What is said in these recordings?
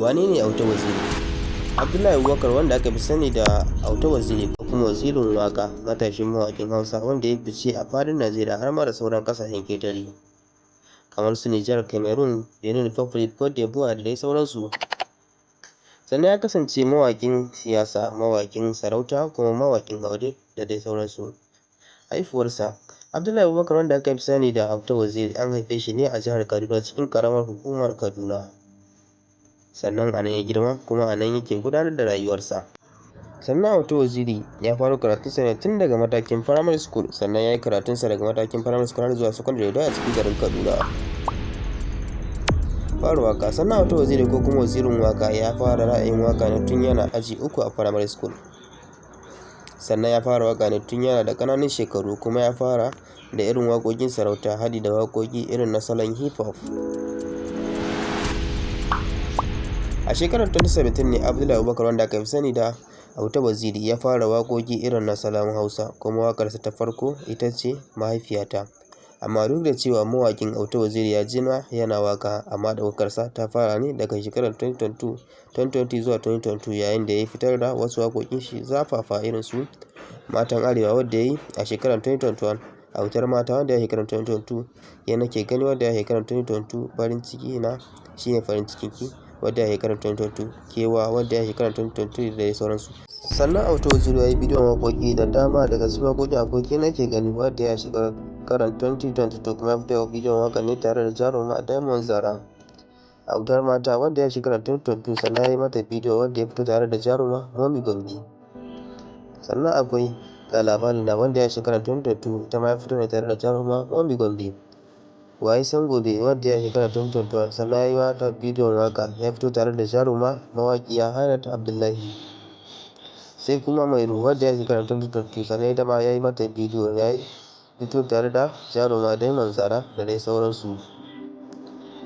Wane ne Auta Waziri? Abdullahi Abubakar, wanda aka fi sani da Auta Waziri ko kuma Wazirin Waƙa, matashin mawaƙin Hausa wanda ya fice a faɗin Najeriya har ma da sauran ƙasashen ƙetare kamar su Nijar, Cameroon, Benin Republic, Cote d'Ivoire da dai sauransu. Sannan ya kasance mawaƙin siyasa, mawaƙin sarauta, kuma mawaƙin aure da dai sauransu. Haifuwarsa: Abdullahi Abubakar, wanda aka fi sani da Auta Waziri, an haife shi ne a jihar Kaduna cikin ƙaramar hukumar Kaduna. Sannan a nan ya girma kuma a nan yake gudanar da rayuwarsa. Sannan Auta Waziri ya fara karatunsa ne tun daga matakin primary school, sannan ya yi karatunsa daga matakin primary school har zuwa secondary da a cikin garin Kaduna. Fara waƙa: sannan Auta Waziri ko kuma Wazirin Waƙa ya fara ra'ayin waƙa ne tun yana aji 3 a primary school. Sannan ya fara waƙa ne tun yana da ƙananan shekaru, kuma ya fara da irin waƙoƙin sarauta haɗi da waƙoƙi irin na salon hip hop. A shekarar 2017 ne Abdullahi Abubakar, wanda aka fi sani da Auta Waziri, ya fara waƙoƙi irin na salon Hausa, kuma waƙarsa ta farko ita ce Mahaifiyata. Amma duk da cewa mawaƙin Auta Waziri ya jima yana waƙa, amma ɗaukakarsa ta fara ne daga shekarar 2020 zuwa 2022, yayin da ya fitar da wasu waƙoƙin shi zafafa irin su Matan Arewa, wadda ya yi a shekarar 2021, Autar Mata, wadda ya yi a shekarar 2022, Ya Nake Gani, wadda ya yi a shekarar 2022, Farin Ciki Na Shi Ne Farin Cikinki, wadda ya yi a shekarar 2022, Kewa, wadda ya yi a shekarar 2022 da dai sauransu. Sannan Auta Waziri ya yi bidiyon waƙoƙi da dama. Daga cikin waƙoƙin akwai Ke Nake Gani, wadda ya shiga shekarar 2022, kuma ya fitar da bidiyon waƙar ne tare da jaruma Diamond Zara. Autar Mata, wadda ya yi shekarar 2022, sannan ya yi mata bidiyo wadda ya fito tare da jaruma Momi Gombe. Sannan akwai Ga Labarina, wanda ya yi shekarar 2022, ita ma ya fito ne tare da jaruma Momi Gombe. Wa Ya San Gobe, wadda ya yi shekarar 2021, sannan ya yi mata bidiyon waƙa, ya fito tare da jaruma mawaƙiya Hannatu Abdullahi. Sai kuma Mairo, wadda ya yi shekarar 2022, sannan ita ma ya yi mata bidiyo, ya yi fito tare da jaruma Diamond Zara da dai sauransu.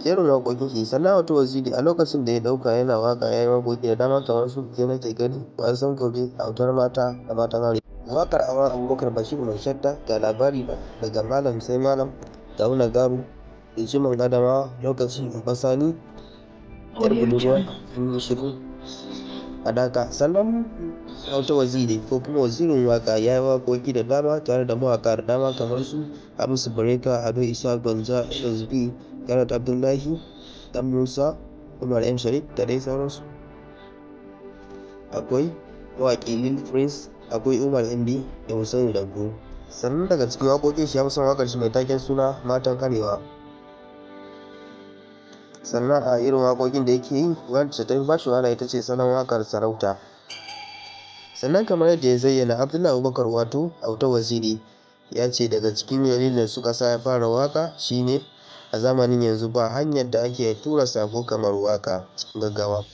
Jerin waƙoƙin shi: sannan Auta Waziri a lokacin da ya ɗauka yana waƙa ya yi waƙoƙi da dama kamar su Ke Nake Gani, Wa Ya San Gobe, Autar Mata da Matan Arewa. Waƙar auren Abubakar Bashir Mai Shadda, Ga Labarina, Daga Malam Sai Malam, Gawuna Garu, Rijiman Adamawa, Lokaci, Babba Sani, Yar Budurwa, In Yi Shiru, Hadaka. Sannan Auta Waziri ko kuma Wazirin Waƙa ya yi waƙoƙi da dama tare da mawaƙa da dama kamar su Hamisu Breaker, Ado Isa Gwanja, SB, Hannatu Abdullahi, Dan Musa, Umar M Sharif da dai sauransu. Akwai mawaƙi Lil Prince, akwai Umar MB da Hussaini Danko. Sannan daga cikin waƙoƙin shi ya fi son waƙar shi mai taken suna Matan Arewa. Sannan a irin waƙoƙin da yake yi, wacce ta fi ba shi wahala ita ce salon waƙar sarauta. Sannan kamar yadda ya zayyana, Abdullahi Abubakar wato Auta Waziri ya ce daga cikin dalilin da suka sa ya fara waƙa shine a zamanin yanzu ba hanyar da ake tura saƙo kamar waƙa cikin gaggawa.